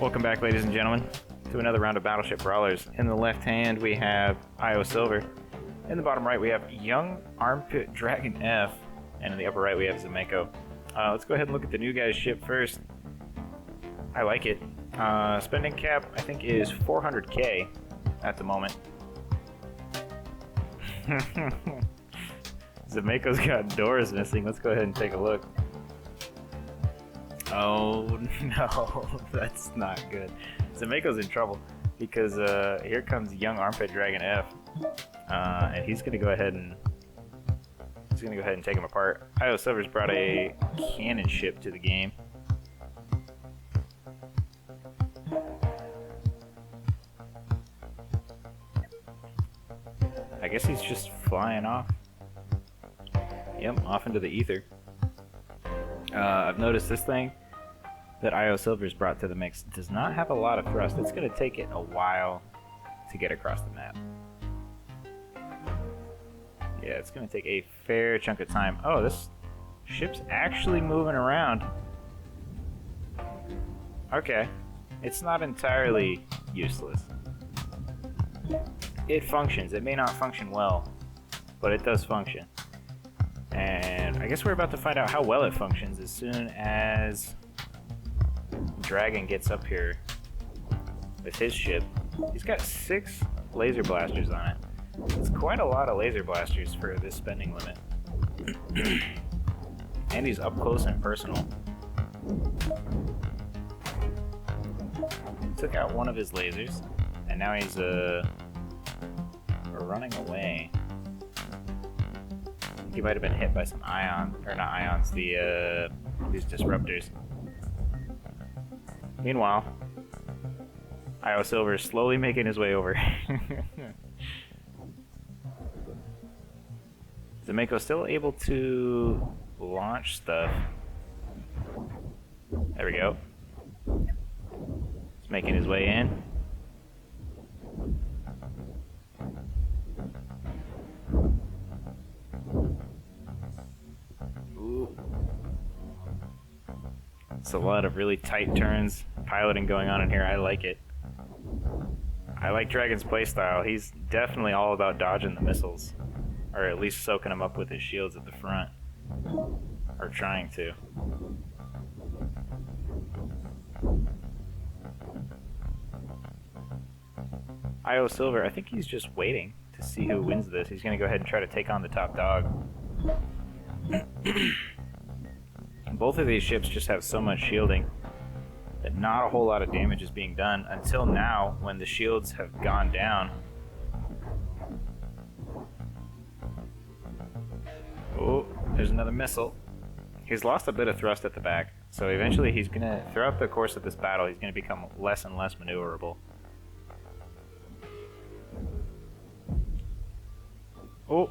Welcome back, ladies and gentlemen, to another round of Battleship Brawlers. In the left hand, we have IO Silver. In the bottom right, we have Young Armpit Dragon F. And in the upper right, we have Zemeco. Let's go ahead and look at the new guy's ship first. I like it. Spending cap, I think, is 400k at the moment. Zemeco's got doors missing. Let's go ahead and take a look. Oh no, that's not good. Zemeco's in trouble because here comes Young Armpit Dragon F, and he's gonna go ahead and take him apart. IO Silver's brought a cannon ship to the game. I guess he's just flying off. Yep, off into the ether. I've noticed this thing that IO Silver's brought to the mix does not have a lot of thrust. It's going to take it a while to get across the map. Yeah, it's going to take a fair chunk of time. Oh, this ship's actually moving around. Okay. It's not entirely useless. It functions. It may not function well, but it does function. And I guess we're about to find out how well it functions as soon as Dragon gets up here with his ship. He's got 6 laser blasters on it. It's quite a lot of laser blasters for this spending limit. And he's up close and personal. Took out one of his lasers, and now he's running away. He might have been hit by some these disruptors. Meanwhile, IO Silver is slowly making his way over. Zemeco's still able to launch stuff. There we go. He's making his way in. It's a lot of really tight turns, piloting going on in here. I like it. I like Dragon's playstyle. He's definitely all about dodging the missiles, or at least soaking them up with his shields at the front, or trying to. IO Silver, I think he's just waiting to see who wins this. He's going to go ahead and try to take on the top dog. Both of these ships just have so much shielding that not a whole lot of damage is being done until now, when the shields have gone down. Oh, there's another missile. He's lost a bit of thrust at the back, so eventually he's gonna, throughout the course of this battle, he's gonna become less and less maneuverable. Oh,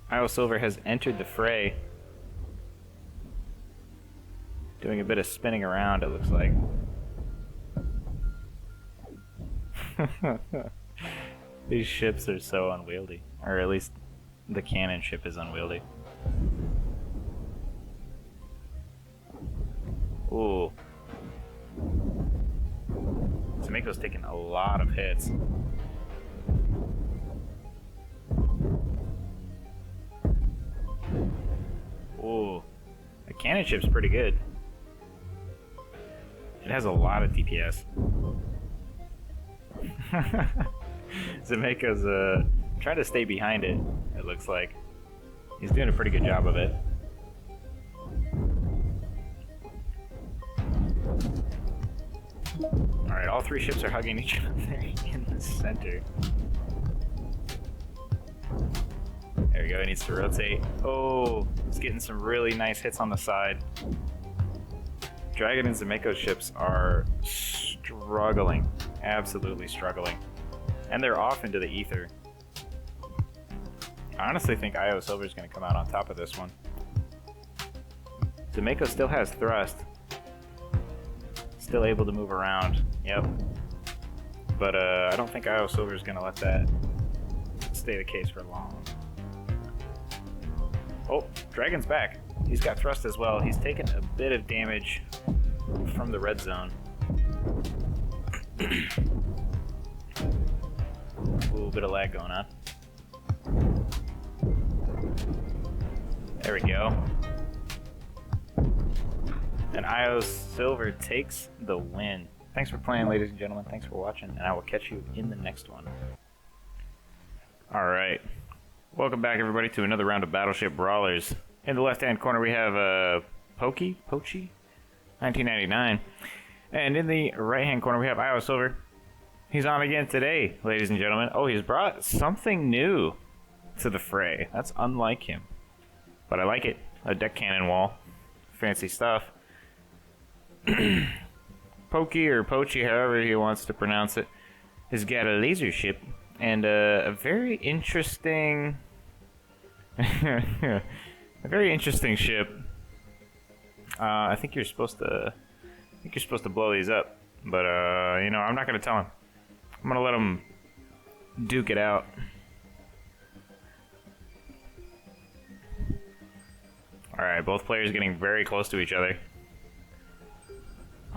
IO Silver has entered the fray. Doing a bit of spinning around, it looks like. These ships are so unwieldy. Or at least the cannon ship is unwieldy. Ooh. Zemeco's taking a lot of hits. Ooh. The cannon ship's pretty good. It has a lot of DPS. Zemeco's trying to stay behind it, it looks like. He's doing a pretty good job of it. Alright, all 3 ships are hugging each other in the center. There we go, he needs to rotate. Oh, he's getting some really nice hits on the side. Dragon and Zemeco's ships are struggling, absolutely struggling. And they're off into the ether. I honestly think IO Silver is going to come out on top of this one. Zemeco still has thrust. Still able to move around, yep. But I don't think IO Silver is going to let that stay the case for long. Oh, Dragon's back. He's got thrust as well. He's taken a bit of damage from the red zone. A little bit of lag going on. There we go. And IO Silver takes the win. Thanks for playing, ladies and gentlemen. Thanks for watching, and I will catch you in the next one. Alright. Welcome back, everybody, to another round of Battleship Brawlers. In the left-hand corner, we have Pokey, 1999. And in the right-hand corner, we have IO Silver. He's on again today, ladies and gentlemen. Oh, he's brought something new to the fray. That's unlike him. But I like it. A deck cannon wall. Fancy stuff. Pokey or Pochi, however he wants to pronounce it, has got a laser ship and a very interesting, ship. I think you're supposed to blow these up, but you know, I'm not gonna tell him. I'm gonna let him duke it out. All right, both players getting very close to each other.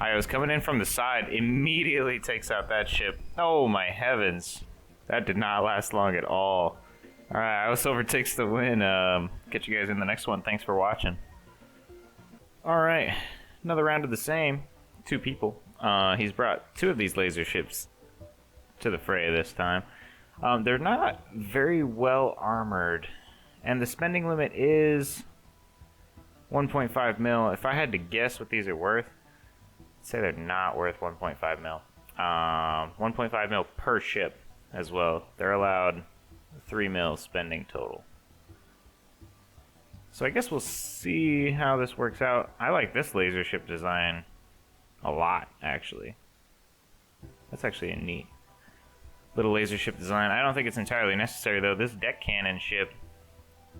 I was coming in from the side, immediately takes out that ship. Oh my heavens. That did not last long at all. Alright, IO Silver takes the win. Catch you guys in the next one. Thanks for watching. Alright, another round of the same. 2 people. He's brought 2 of these laser ships to the fray this time. They're not very well armored. And the spending limit is 1.5 mil. If I had to guess what these are worth, I'd say they're not worth 1.5 mil. 1.5 mil per ship as well. They're allowed 3 mil spending total. So I guess we'll see how this works out. I like this laser ship design a lot, actually. That's actually a neat little laser ship design. I don't think it's entirely necessary, though. This deck cannon ship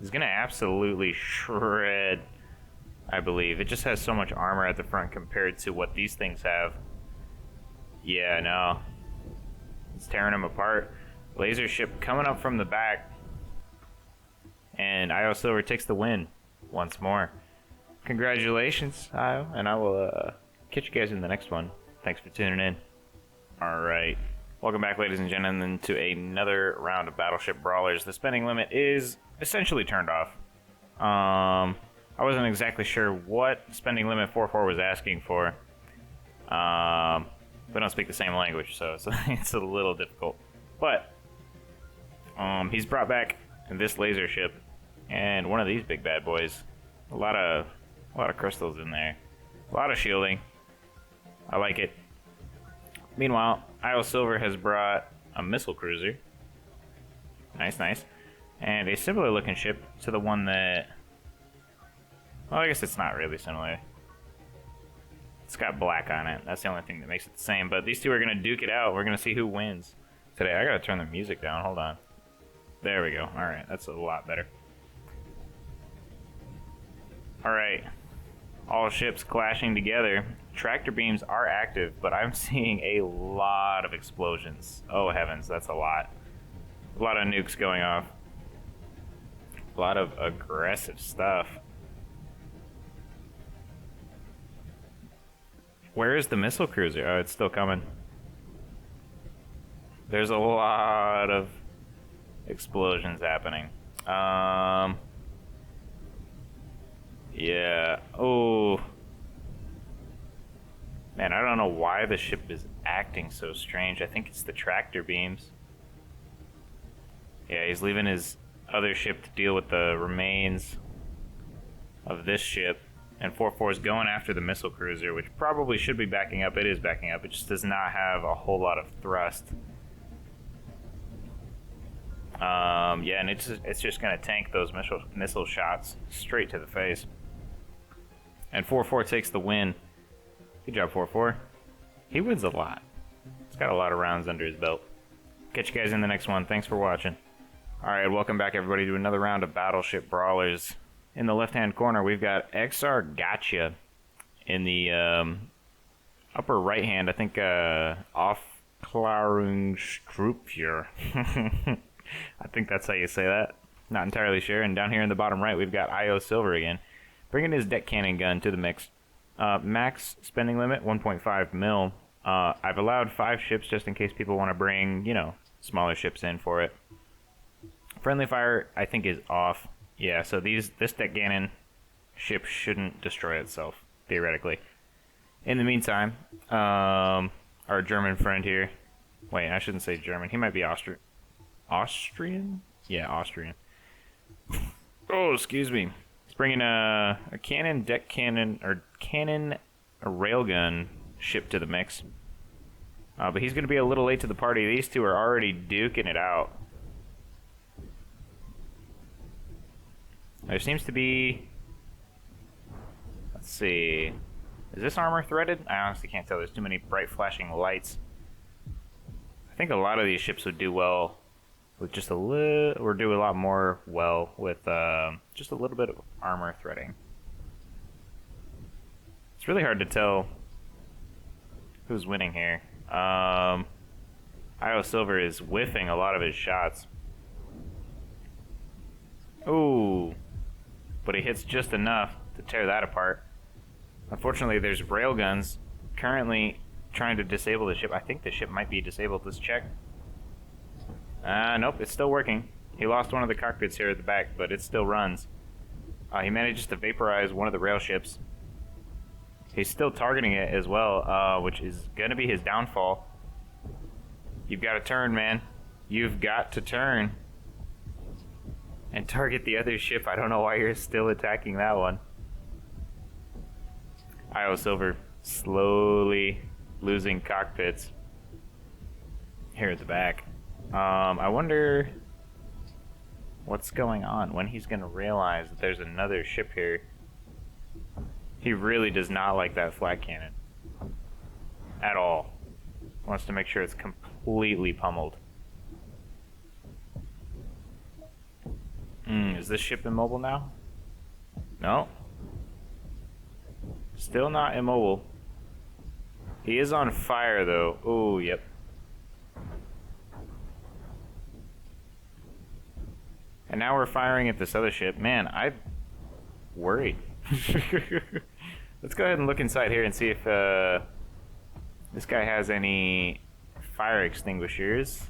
is going to absolutely shred, I believe. It just has so much armor at the front compared to what these things have. Yeah, no. It's tearing them apart. Laser ship coming up from the back. And IO Silver takes the win once more. Congratulations, IO. And I will catch you guys in the next one. Thanks for tuning in. Alright. Welcome back, ladies and gentlemen, to another round of Battleship Brawlers. The spending limit is essentially turned off. I wasn't exactly sure what spending limit 4-4 was asking for. We don't speak the same language, so it's a little difficult. But he's brought back this laser ship and one of these big bad boys. A lot of crystals in there. A lot of shielding. I like it. Meanwhile, IO Silver has brought a missile cruiser. Nice, nice. And a similar looking ship to the one that... Well, I guess it's not really similar. It's got black on it. That's the only thing that makes it the same. But these two are going to duke it out. We're going to see who wins today. I got to turn the music down. Hold on. There we go. Alright, that's a lot better. Alright. All ships clashing together. Tractor beams are active, but I'm seeing a lot of explosions. Oh heavens, that's a lot. A lot of nukes going off. A lot of aggressive stuff. Where is the missile cruiser? Oh, it's still coming. There's a lot of explosions happening. Yeah. Oh. Man, I don't know why the ship is acting so strange. I think it's the tractor beams. Yeah, he's leaving his other ship to deal with the remains of this ship. And 4-4 is going after the missile cruiser, which probably should be backing up. It is backing up. It just does not have a whole lot of thrust. Yeah, and it's just going to tank those missile shots straight to the face. And 4-4 takes the win. Good job, 4-4. He wins a lot. He's got a lot of rounds under his belt. Catch you guys in the next one. Thanks for watching. Alright, welcome back, everybody, to another round of Battleship Brawlers. In the left-hand corner, we've got XR Gotcha. In the upper right-hand, I think, Off Klarungstrupjur. I think that's how you say that. Not entirely sure. And down here in the bottom right, we've got IO Silver again, bringing his deck cannon gun to the mix. Max spending limit 1.5 mil. I've allowed 5 ships just in case people want to bring, you know, smaller ships in for it. Friendly fire, I think, is off. Yeah, so this deck cannon ship shouldn't destroy itself, theoretically. In the meantime, our German friend here... Wait, I shouldn't say German. He might be Austrian? Yeah, Austrian. Oh, excuse me. He's bringing a cannon, deck cannon, or cannon, a railgun ship to the mix. But he's going to be a little late to the party. These two are already duking it out. There seems to be... Let's see. Is this armor threaded? I honestly can't tell. There's too many bright flashing lights. I think a lot of these ships would do well with just a little... Or do a lot more well with just a little bit of armor threading. It's really hard to tell who's winning here. Io Silver is whiffing a lot of his shots. Ooh. But he hits just enough to tear that apart. Unfortunately, there's railguns currently trying to disable the ship. I think the ship might be disabled. Let's check. Nope, it's still working. He lost one of the cockpits here at the back, but it still runs. He manages to vaporize one of the rail ships. He's still targeting it as well, which is going to be his downfall. You've got to turn, man. You've got to turn. And target the other ship. I don't know why you're still attacking that one. Io Silver slowly losing cockpits here at the back. I wonder what's going on, when he's going to realize that there's another ship here. He really does not like that flag cannon at all. Wants to make sure it's completely pummeled. Is this ship immobile now? No. Still not immobile. He is on fire though. Oh, yep. And now we're firing at this other ship. Man, I'm worried. Let's go ahead and look inside here and see if this guy has any fire extinguishers.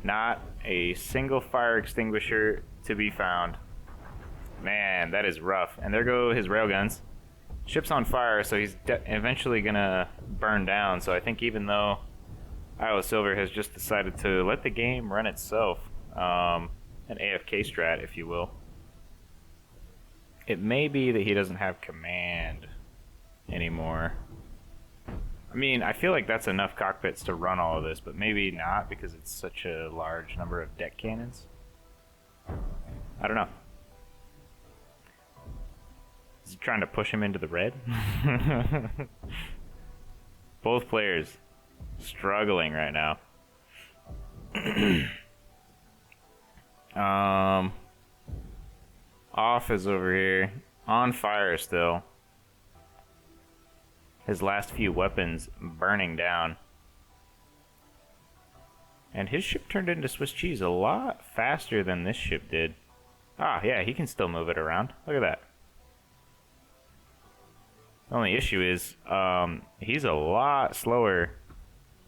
Not a single fire extinguisher to be found. Man, that is rough. And there go his railguns. Ship's on fire, so he's eventually gonna burn down. So I think even though Io Silver has just decided to let the game run itself, an AFK strat, if you will, it may be that he doesn't have command anymore. I mean, I feel like that's enough cockpits to run all of this, but maybe not because it's such a large number of deck cannons. I don't know. Is he trying to push him into the red? Both players struggling right now. Off is over here, on fire still. His last few weapons burning down. And his ship turned into Swiss cheese a lot faster than this ship did. Ah, yeah, he can still move it around. Look at that. The only issue is, he's a lot slower,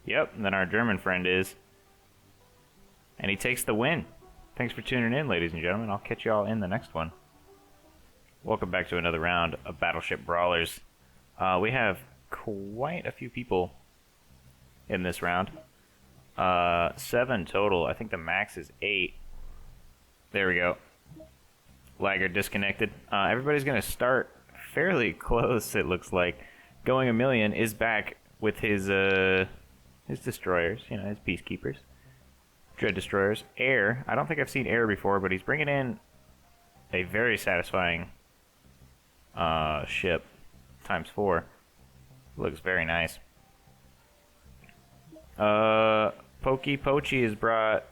yep, than our German friend is. And he takes the win. Thanks for tuning in, ladies and gentlemen. I'll catch you all in the next one. Welcome back to another round of Battleship Brawlers. We have quite a few people in this round. 7 total. I think the max is 8. There we go. Lagger disconnected. Everybody's going to start fairly close, it looks like. Going a Million is back with his destroyers, you know, his peacekeepers. Dread destroyers. Air. I don't think I've seen Air before, but he's bringing in a very satisfying ship. ×4. Looks very nice. Pokey has brought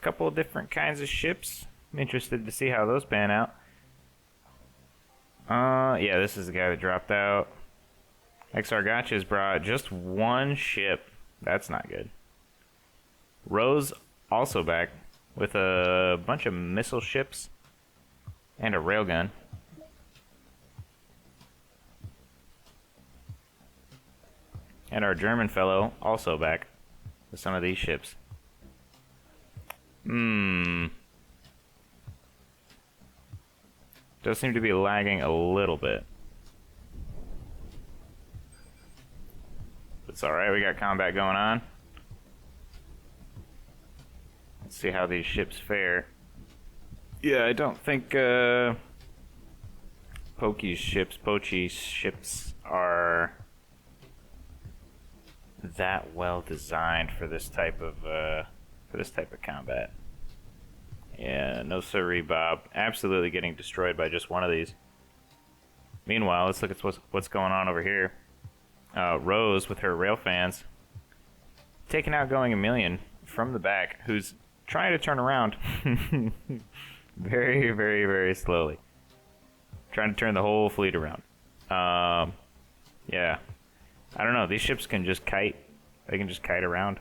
a couple of different kinds of ships. I'm interested to see how those pan out. Yeah, this is the guy that dropped out. XR has brought just one ship. That's not good. Rose also back with a bunch of missile ships and a railgun. And our German fellow also back with some of these ships. Does seem to be lagging a little bit. It's alright, we got combat going on. Let's see how these ships fare. Yeah, I don't think Pokey's ships are that well designed for this type of combat. Yeah, no siree, Bob. Absolutely getting destroyed by just one of these. Meanwhile, let's look at what's going on over here. Rose with her railfans taking out Going a Million from the back, who's trying to turn around very, very, very slowly. Trying to turn the whole fleet around. Yeah. I don't know, these ships can just kite. They can just kite around.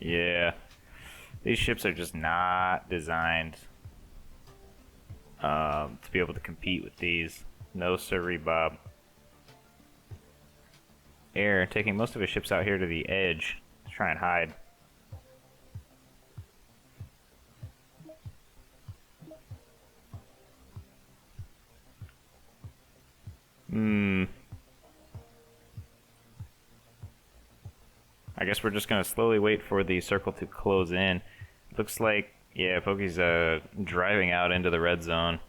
Yeah. These ships are just not designed to be able to compete with these. No siree, Bob. Air taking most of his ships out here to the edge to try and hide. I guess we're just gonna slowly wait for the circle to close in. Looks like, yeah, Pokey's driving out into the red zone,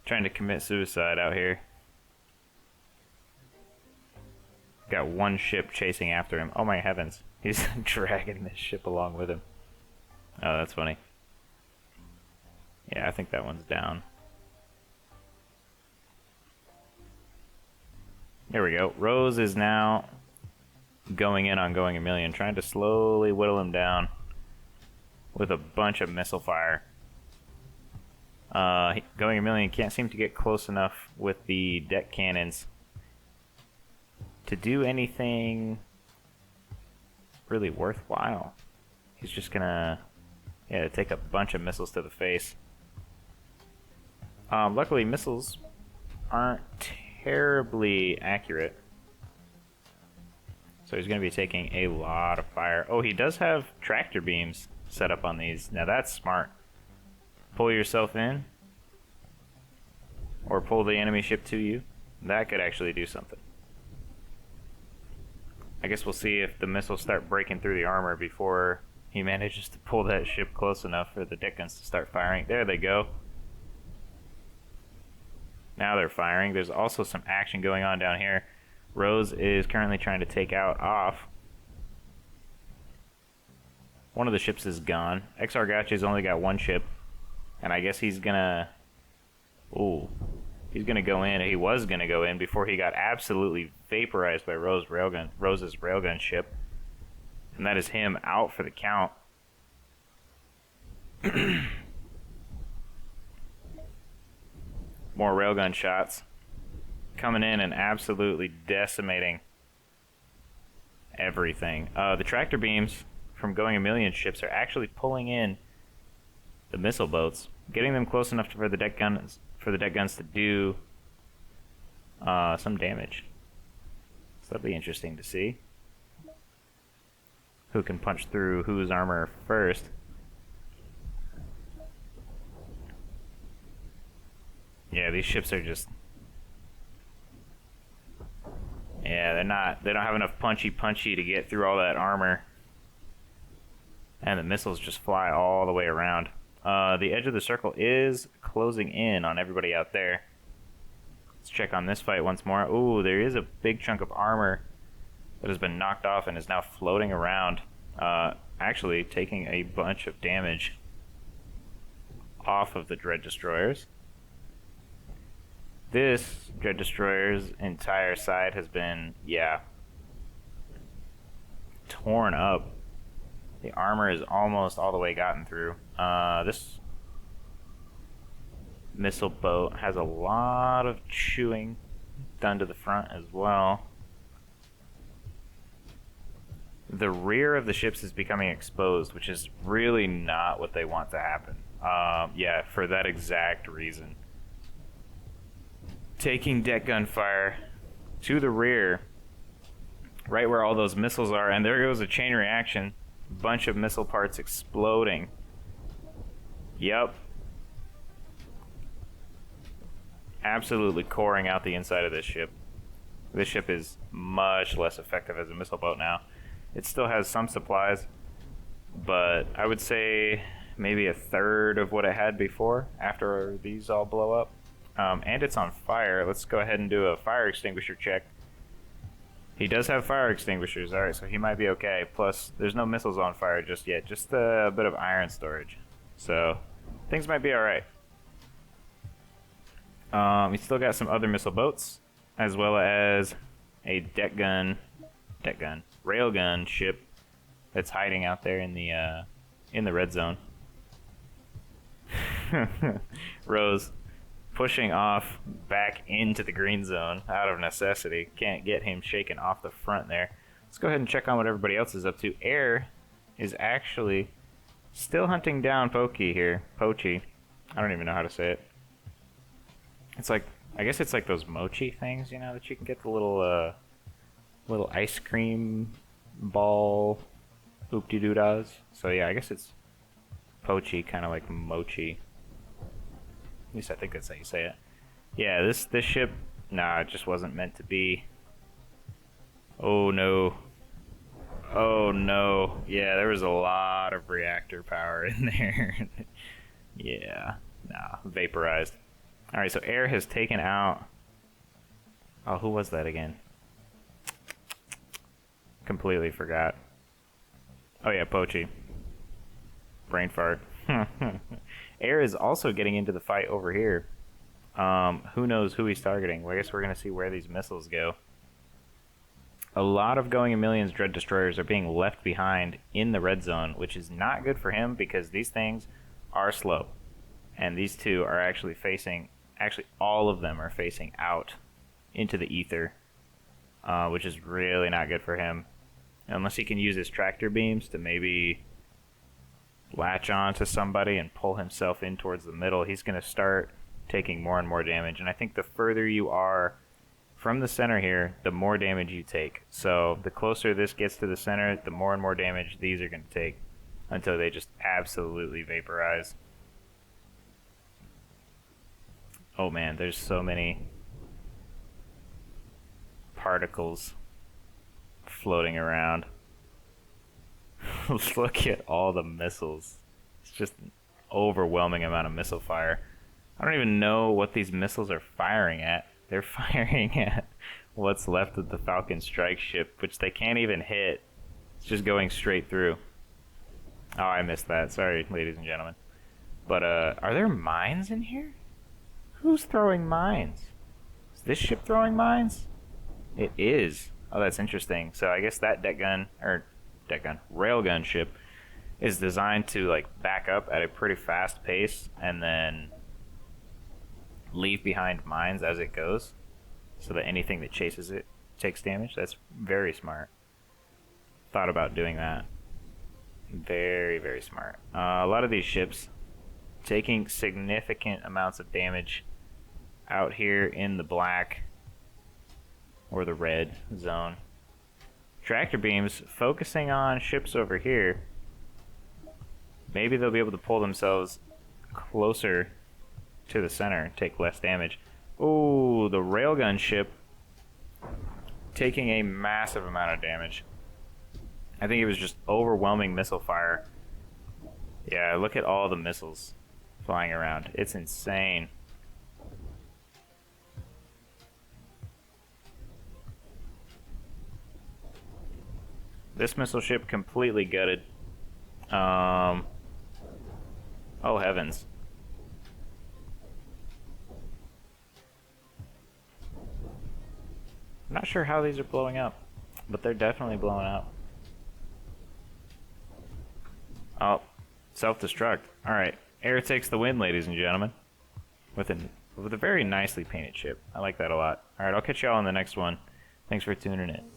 trying to commit suicide out here. Got one ship chasing after him. Oh my heavens, he's dragging this ship along with him. Oh, that's funny. Yeah, I think that one's down. There we go. Rose is now going in on Going a Million, trying to slowly whittle him down with a bunch of missile fire. Going a Million can't seem to get close enough with the deck cannons to do anything really worthwhile. He's just gonna, yeah, take a bunch of missiles to the face. Luckily, missiles aren't terribly accurate, so he's going to be taking a lot of fire. Oh, he does have tractor beams set up on these. Now that's smart. Pull yourself in, or pull the enemy ship to you. That could actually do something. I guess we'll see if the missiles start breaking through the armor before he manages to pull that ship close enough for the deck guns to start firing. There they go. Now they're firing. There's also some action going on down here. Rose is currently trying to take out off. One of the ships is gone. Xargache's only got one ship, and I guess he's gonna... Ooh. He's gonna go in. He was gonna go in before he got absolutely vaporized by Rose's railgun ship. And that is him out for the count. More railgun shots coming in and absolutely decimating everything. The tractor beams from Going a Million ships are actually pulling in the missile boats, getting them close enough for the deck guns to do some damage. So that'll be interesting to see who can punch through whose armor first. Yeah, these ships are just... Yeah, they don't have enough punchy to get through all that armor. And the missiles just fly all the way around. The edge of the circle is closing in on everybody out there. Let's check on this fight once more. Ooh, there is a big chunk of armor that has been knocked off and is now floating around. Actually taking a bunch of damage off of the Dread Destroyers. This Dread Destroyer's entire side has been, yeah, torn up. The armor is almost all the way gotten through. This missile boat has a lot of chewing done to the front as well. the rear of the ships is becoming exposed, which is really not what they want to happen. Yeah, for that exact reason. Taking deck gun fire to the rear, right where all those missiles are, and there goes a chain reaction. Bunch of missile parts exploding. Yep. Absolutely coring out the inside of this ship. This ship is much less effective as a missile boat now. It still has some supplies, but I would say maybe a third of what it had before after these all blow up. And it's on fire. Let's go ahead and do a fire extinguisher check. He does have fire extinguishers, alright, so he might be okay. Plus, there's no missiles on fire just yet, just a bit of iron storage. So, things might be alright. He's still got some other missile boats, as well as a railgun ship that's hiding out there in the red zone. Rose pushing off back into the green zone out of necessity. Can't get him shaken off the front there. Let's go ahead and check on what everybody else is up to. Air is actually still hunting down Pokey here. Pokey. I don't even know how to say it. It's like, I guess it's like those mochi things, you know, that you can get the little ice cream ball oop-de-doo-dahs. So yeah, I guess it's Pokey, kind of like mochi. At least I think that's how you say it. Yeah, this ship, nah, it just wasn't meant to be. Oh no. Oh no. Yeah, there was a lot of reactor power in there. Yeah, nah, vaporized. Alright, so air has taken out... Oh, who was that again? Completely forgot. Oh yeah, Pokey. Brain fart. Air is also getting into the fight over here. Who knows who he's targeting? Well, I guess we're going to see where these missiles go. A lot of Going a Million's Dread Destroyers are being left behind in the red zone, which is not good for him because these things are slow. And these two are actually facing... Actually, all of them are facing out into the ether, which is really not good for him. Unless he can use his tractor beams to maybe latch on to somebody and pull himself in towards the middle, he's going to start taking more and more damage. And I think the further you are from the center here, the more damage you take. So the closer this gets to the center, the more and more damage these are going to take until they just absolutely vaporize. Oh man, there's so many particles floating around. Look at all the missiles. It's just an overwhelming amount of missile fire. I don't even know what these missiles are firing at. They're firing at what's left of the Falcon strike ship, which they can't even hit. It's just going straight through. Oh, I missed that. Sorry, ladies and gentlemen. But, are there mines in here? Who's throwing mines? Is this ship throwing mines? It is. Oh, that's interesting. So I guess that railgun ship is designed to like back up at a pretty fast pace and then leave behind mines as it goes so that anything that chases it takes damage. That's very smart. Thought about doing that. Very, very smart. A lot of these ships taking significant amounts of damage out here in the black or the red zone. Tractor beams focusing on ships over here. Maybe they'll be able to pull themselves closer to the center and take less damage. Ooh, the railgun ship taking a massive amount of damage. I think it was just overwhelming missile fire. Yeah, look at all the missiles flying around. It's insane. This missile ship completely gutted. Oh heavens. I'm not sure how these are blowing up, but they're definitely blowing up. Oh, self-destruct. Alright, air takes the win, ladies and gentlemen. With a very nicely painted ship. I like that a lot. Alright, I'll catch y'all on the next one. Thanks for tuning in.